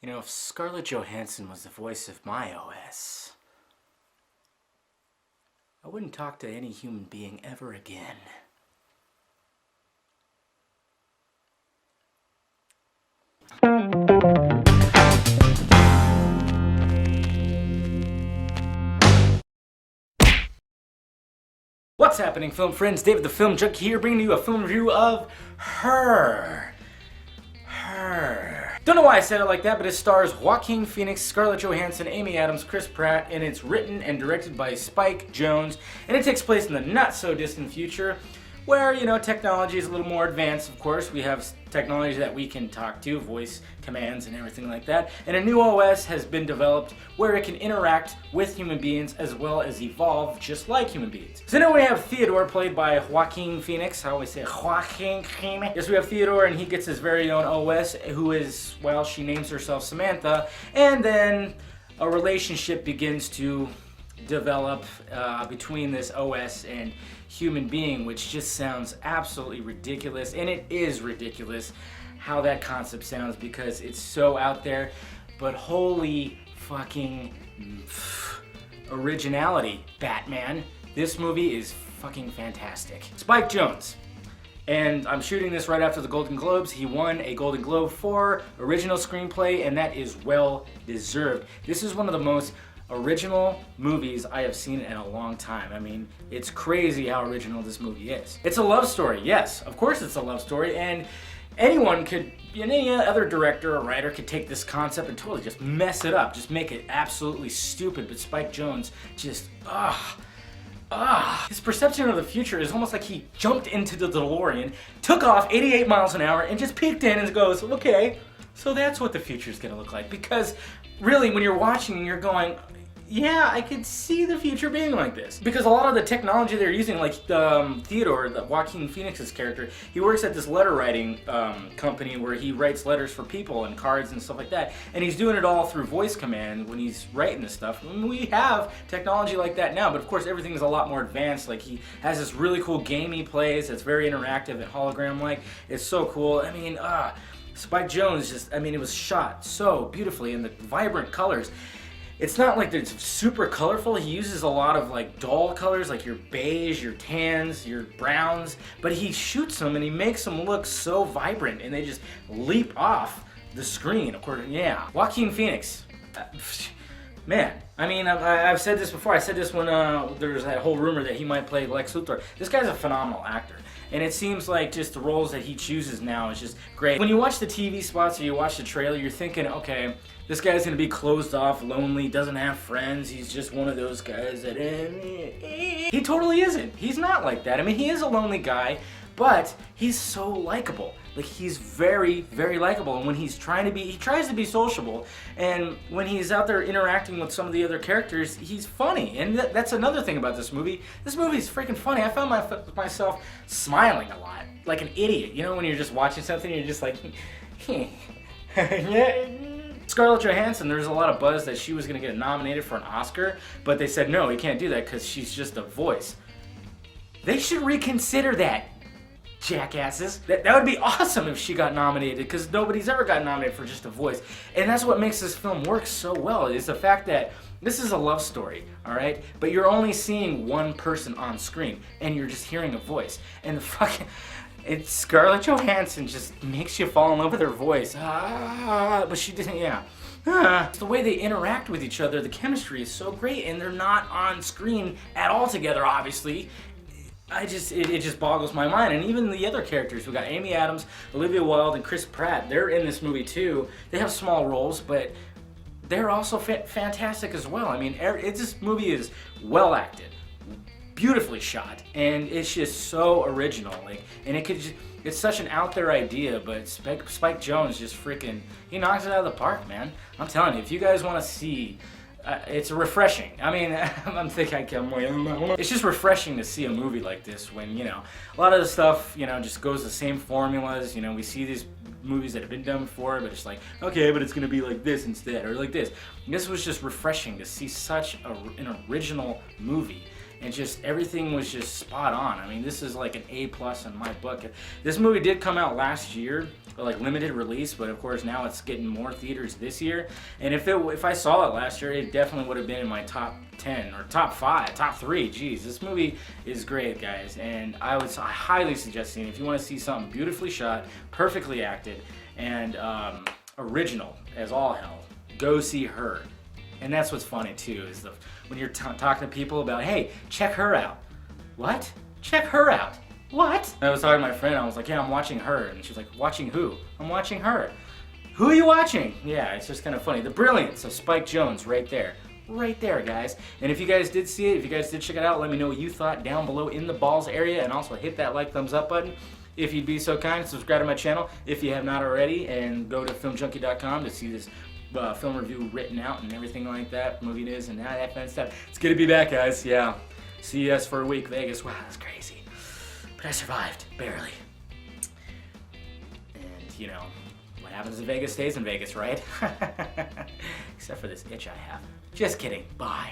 You know, if Scarlett Johansson was the voice of my OS, I wouldn't talk to any human being ever again. What's happening, film friends? David the Film Junkie here, bringing you a film review of Her. Don't know why I said it like that, but it stars Joaquin Phoenix, Scarlett Johansson, Amy Adams, Chris Pratt, and it's written and directed by Spike Jonze, and it takes place in the not-so-distant future, where, you know, technology is a little more advanced, of course. We have technology that we can talk to, voice commands and everything like that, and a new OS has been developed where it can interact with human beings as well as evolve just like human beings. So now we have Theodore, played by Joaquin Phoenix. I always say Joaquin Phoenix. Yes, we have Theodore, and he gets his very own OS, who is, well, she names herself Samantha, and then a relationship begins to develop between this OS and human being, which just sounds absolutely ridiculous, and it is ridiculous how that concept sounds because it's so out there, but holy fucking originality, Batman. This movie is fucking fantastic. Spike Jonze. And I'm shooting this right after the Golden Globes. He won a Golden Globe for original screenplay, and that is well deserved. This is one of the most original movies I have seen in a long time. I mean, it's crazy how original this movie is. It's a love story, yes, of course it's a love story, and anyone could, any other director or writer could take this concept and totally just mess it up, just make it absolutely stupid, but Spike Jonze just, his perception of the future is almost like he jumped into the DeLorean, took off 88 miles an hour, and just peeked in and goes, okay, so that's what the future is gonna look like. Because really, when you're watching and you're going, yeah, I could see the future being like this. Because a lot of the technology they're using, like Theodore, the Joaquin Phoenix's character, he works at this letter writing company where he writes letters for people and cards and stuff like that. And he's doing it all through voice command when he's writing this stuff. I mean, we have technology like that now, but of course everything is a lot more advanced. Like, he has this really cool game he plays that's very interactive and hologram-like. It's so cool. I mean, Spike Jonze just, I mean, it was shot so beautifully in the vibrant colors. It's not like it's super colorful. He uses a lot of like dull colors, like your beige, your tans, your browns, but he shoots them and he makes them look so vibrant and they just leap off the screen. Of course, yeah. Joaquin Phoenix. Man, I mean, I've said this before. I said this when there was that whole rumor that he might play Lex Luthor. This guy's a phenomenal actor. And it seems like just the roles that he chooses now is just great. When you watch the TV spots or you watch the trailer, you're thinking, okay, this guy's gonna be closed off, lonely, doesn't have friends, he's just one of those guys that... He totally isn't. He's not like that. I mean, he is a lonely guy, but he's so likable. Like, he's very, very likable, and when he's trying to be, he tries to be sociable, and when he's out there interacting with some of the other characters, he's funny, and that's another thing about this movie. This movie's freaking funny. I found myself smiling a lot, like an idiot. You know, when you're just watching something, you're just like, yeah. Scarlett Johansson, there's a lot of buzz that she was gonna get nominated for an Oscar, but they said, no, we can't do that because she's just a voice. They should reconsider that. Jackasses. That would be awesome if she got nominated, because nobody's ever gotten nominated for just a voice. And that's what makes this film work so well, is the fact that this is a love story, alright? But you're only seeing one person on screen, and you're just hearing a voice. And the fucking... Scarlett Johansson just makes you fall in love with her voice. But she didn't, yeah. The way they interact with each other, the chemistry is so great, and they're not on screen at all together, obviously. It just boggles my mind. And even the other characters, we got Amy Adams, Olivia Wilde, and Chris Pratt. They're in this movie too. They have small roles, but they're also fantastic as well. I mean, this movie is well acted, beautifully shot, and it's just so original. Like, and it's such an out there idea, but Spike Jonze just freaking, he knocks it out of the park, man. I'm telling you, if you guys want to see. It's refreshing. I mean, I'm thinking it's just refreshing to see a movie like this when, you know, a lot of the stuff, you know, just goes the same formulas. You know, we see these movies that have been done before, but it's like, okay, but it's gonna be like this instead, or like this. And this was just refreshing to see such an original movie. And just everything was just spot on. I mean, this is like an A+ in my book. This movie did come out last year, like limited release, but of course now it's getting more theaters this year. And if I saw it last year, it definitely would have been in my top 10 or top 5, top 3. Jeez, this movie is great, guys, and I highly suggest seeing it. If you want to see something beautifully shot, perfectly acted, and original as all hell, go see Her. And that's what's funny too, is when you're talking to people about, hey, check Her out. What? Check Her out. What? I was talking to my friend, I was like, yeah, I'm watching Her. And she was like, watching who? I'm watching Her. Who are you watching? Yeah, it's just kind of funny. The brilliance of Spike Jonze right there. Right there, guys. And if you guys did see it, if you guys did check it out, let me know what you thought down below in the balls area, and also hit that like, thumbs up button. If you'd be so kind, subscribe to my channel if you have not already, and go to filmjunkie.com to see this film review written out and everything like that, movie news and all that fun stuff. It's good to be back, guys. Yeah. See us for a week, Vegas. Wow, that's crazy. But I survived, barely. And, you know, what happens in Vegas stays in Vegas, right? Except for this itch I have. Just kidding. Bye.